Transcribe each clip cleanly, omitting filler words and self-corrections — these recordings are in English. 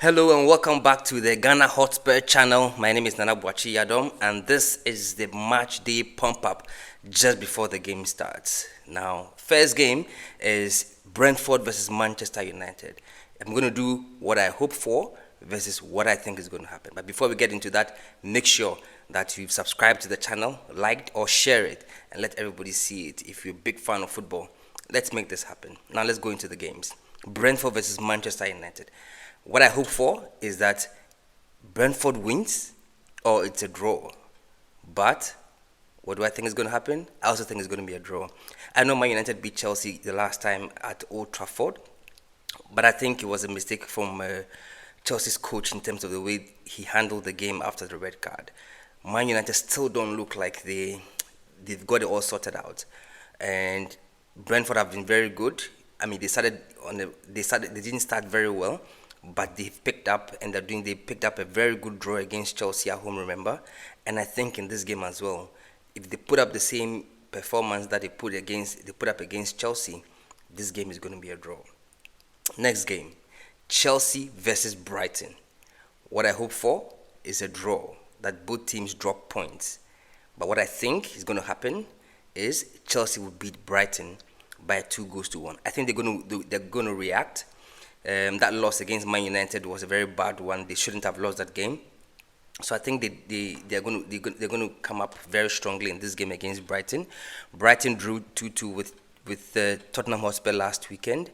Hello and welcome back to the Ghana Hotspur channel. My name is Nana Boachi Yadom and this is the match day pump up just before the game starts. Now, first game is Brentford versus Manchester United. I'm going to do what I hope for versus what I think is going to happen. But before we get into that, make sure that you've subscribed to the channel, liked or share it and let everybody see it. If you're a big fan of football, let's make this happen. Now let's go into the games. Brentford versus Manchester United. What I hope for is that Brentford wins or it's a draw. But what do I think is going to happen? I also think it's going to be a draw. I know Man United beat Chelsea the last time at Old Trafford, but I think it was a mistake from Chelsea's coach in terms of the way he handled the game after the red card. Man United still don't look like they've got it all sorted out, and Brentford have been very good. I mean, they didn't start very well, but they picked up and they picked up a very good draw against Chelsea at home, remember? And I think in this game as well, if they put up the same performance that they put up against Chelsea, this game is going to be a draw. Next game, Chelsea versus Brighton. What I hope for is a draw, that both teams drop points. But what I think is going to happen is Chelsea will beat Brighton by 2-1. I think they're going to react. That loss against Man United was a very bad one. They shouldn't have lost that game. So I think they're going to come up very strongly in this game against Brighton. Brighton drew 2-2 with Tottenham Hotspur last weekend.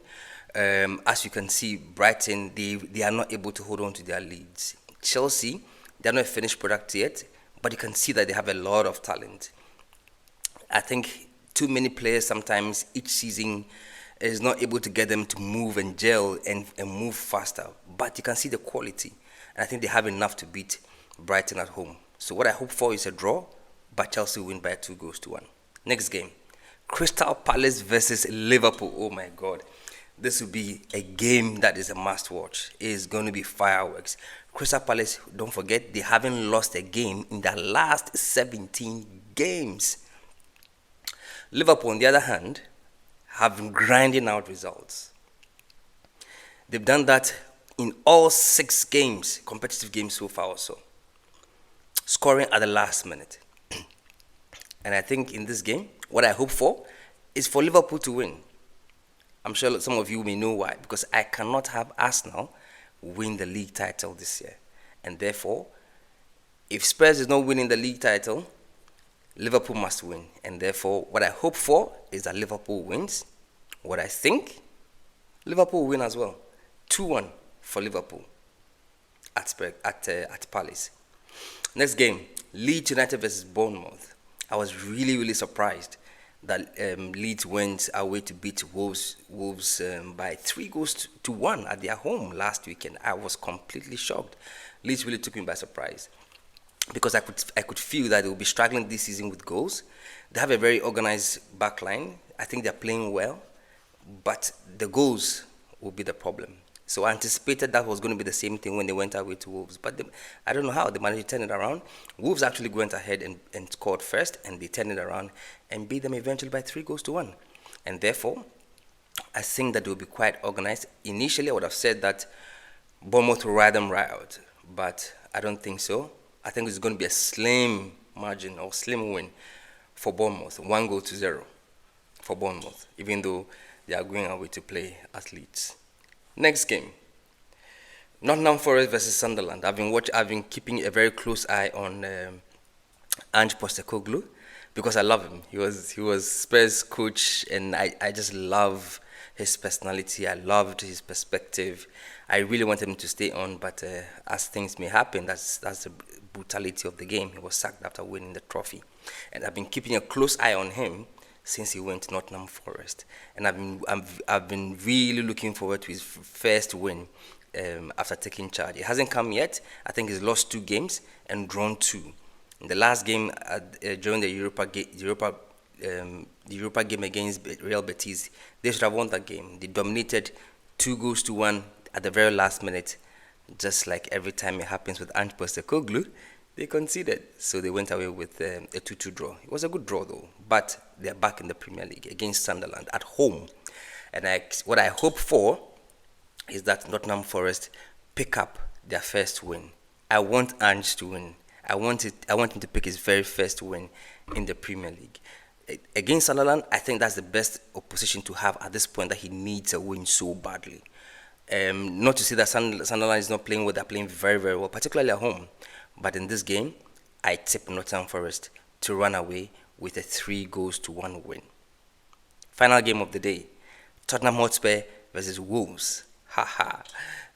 As you can see, Brighton they are not able to hold on to their leads. Chelsea, they're not a finished product yet, but you can see that they have a lot of talent. I think too many players sometimes each season is not able to get them to move and gel and move faster. But you can see the quality. And I think they have enough to beat Brighton at home. So what I hope for is a draw, but Chelsea win by 2-1. Next game, Crystal Palace versus Liverpool. Oh my God. This will be a game that is a must watch. It is going to be fireworks. Crystal Palace, don't forget, they haven't lost a game in their last 17 games. Liverpool, on the other hand, have been grinding out results. They've done that in all 6 games, competitive games so far also, scoring at the last minute. And I think in this game, what I hope for is for Liverpool to win. I'm sure some of you may know why, because I cannot have Arsenal win the league title this year. And therefore, if Spurs is not winning the league title, Liverpool must win. And therefore, what I hope for is that Liverpool wins. What I think, Liverpool will win as well. 2-1 for Liverpool at Palace. Next game, Leeds United versus Bournemouth. I was really surprised that Leeds went away to beat Wolves by 3-1 at their home last weekend. I was completely shocked. Leeds really took me by surprise, because I could feel that they will be struggling this season with goals. They have a very organized backline. I think they're playing well, but the goals will be the problem. So I anticipated that was going to be the same thing when they went away to Wolves. But I don't know how they managed to turn it around. Wolves actually went ahead and scored first, and they turned it around and beat them eventually by 3-1. And therefore, I think that they will be quite organized. Initially, I would have said that Bournemouth will ride them right out, but I don't think so. I think it's going to be a slim margin or slim win for Bournemouth, 1-0 for Bournemouth, even though they are going away to play at Leeds. Next game, Nottingham Forest versus Sunderland. I've been keeping a very close eye on Ange Postecoglou because I love him. He was Spurs coach, and I just love his personality. I loved his perspective. I really wanted him to stay on, but as things may happen, that's the brutality of the game. He was sacked after winning the trophy, and I've been keeping a close eye on him since he went to Nottingham Forest, and I've been really looking forward to his first win after taking charge. It hasn't come yet. I think he's lost 2 games and drawn 2. In the last game during the Europa game against Real Betis, they should have won that game. They dominated 2-1 at the very last minute, just like every time it happens with Ange Postecoglou. They conceded, so they went away with a 2-2 draw. It was a good draw though, but they're back in the Premier League against Sunderland at home. And what I hope for is that Nottingham Forest pick up their first win. I want Ange to win. I want him to pick his very first win in the Premier League. Against Sunderland, I think that's the best opposition to have at this point, that he needs a win so badly. Not to say that Sunderland is not playing well, they're playing very, very well, particularly at home. But in this game, I tip Nottingham Forest to run away with a 3-1 win. Final game of the day, Tottenham Hotspur versus Wolves. Haha.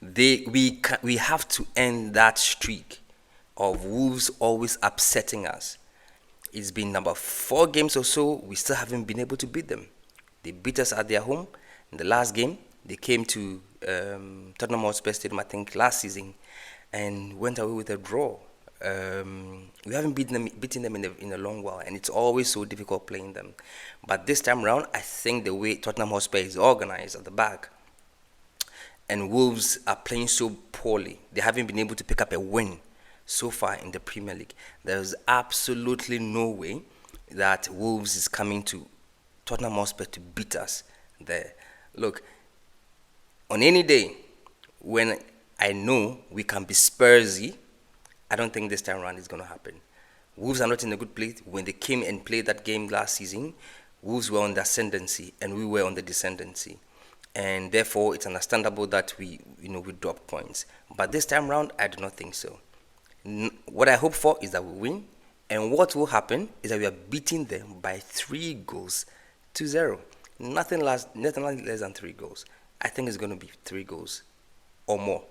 We have to end that streak of Wolves always upsetting us. It's been number 4 games or so, we still haven't been able to beat them. They beat us at their home. In the last game, they came to Tottenham Hotspur Stadium, I think, last season, and went away with a draw. We haven't beaten them in a long while, and it's always so difficult playing them. But this time around, I think the way Tottenham Hotspur is organized at the back, and Wolves are playing so poorly, they haven't been able to pick up a win so far in the Premier League. There's absolutely no way that Wolves is coming to Tottenham Hotspur to beat us there. Look, on any day when I know we can be Spursy, I don't think this time around is going to happen. Wolves are not in a good place. When they came and played that game last season, Wolves were on the ascendancy and we were on the descendancy. And therefore, it's understandable that we drop points. But this time around, I do not think so. What I hope for is that we win. And what will happen is that we are beating them by 3-0. Nothing less than 3 goals. I think it's going to be 3 goals or more.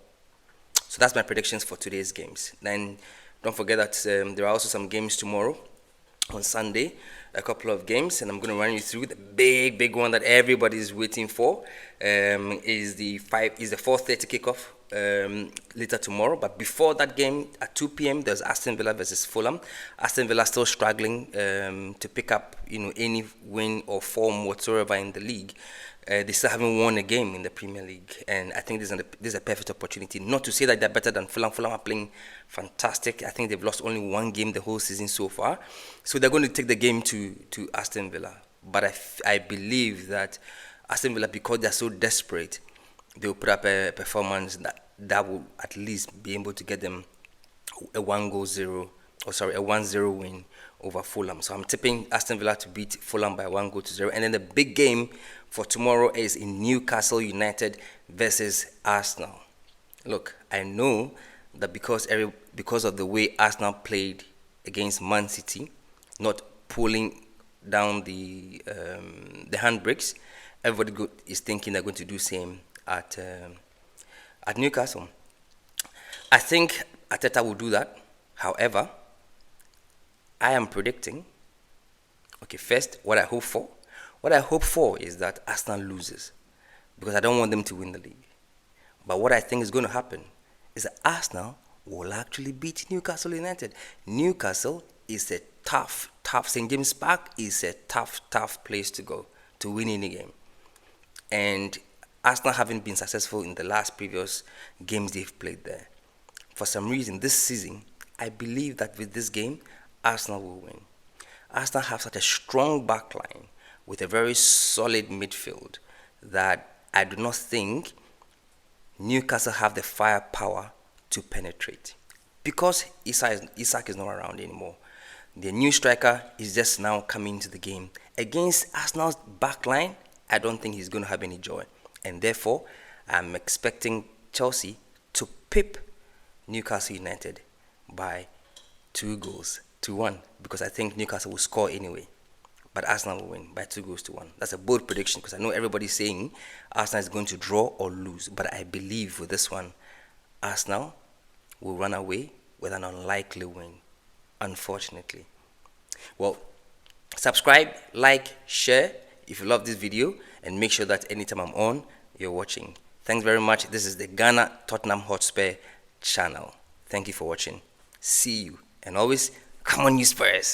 So that's my predictions for today's games. Then don't forget that there are also some games tomorrow on Sunday, a couple of games, and I'm going to run you through the big one that everybody is waiting for. Is the 4:30 kickoff later tomorrow. But before that game at 2 p.m. there's Aston Villa versus Fulham. Aston Villa still struggling to pick up any win or form whatsoever in the league. They still haven't won a game in the Premier League, and I think this is a perfect opportunity. Not to say that they're better than Fulham. Fulham are playing fantastic. I think they've lost only 1 game the whole season so far, so they're going to take the game to Aston Villa. But I believe that Aston Villa, because they're so desperate, they will put up a performance that will at least be able to get them a 1-0 win over Fulham. So I'm tipping Aston Villa to beat Fulham by 1-0. And then the big game for tomorrow is in Newcastle United versus Arsenal. Look, I know that because of the way Arsenal played against Man City, not pulling down the handbrakes, everybody is thinking they're going to do the same at Newcastle. I think Arteta will do that. However, I am predicting, first, what I hope for. What I hope for is that Arsenal loses, because I don't want them to win the league. But what I think is going to happen is that Arsenal will actually beat Newcastle United. Newcastle is a tough, St. James Park is a tough place to go to win any game. And Arsenal haven't been successful in the last previous games they've played there. For some reason, this season, I believe that with this game, Arsenal will win. Arsenal have such a strong backline with a very solid midfield that I do not think Newcastle have the firepower to penetrate, because Isak is not around anymore. The new striker is just now coming to the game. Against Arsenal's backline, I don't think he's going to have any joy. And therefore, I'm expecting Chelsea to pip Newcastle United by 2-1, because I think Newcastle will score anyway, but Arsenal will win by 2-1. That's a bold prediction, because I know everybody's saying Arsenal is going to draw or lose, but I believe with this one, Arsenal will run away with an unlikely win, unfortunately. Well, subscribe, like, share if you love this video, and make sure that anytime I'm on, you're watching. Thanks very much. This is the Ghana Tottenham Hotspur channel. Thank you for watching. See you. And always, come on, you Spurs.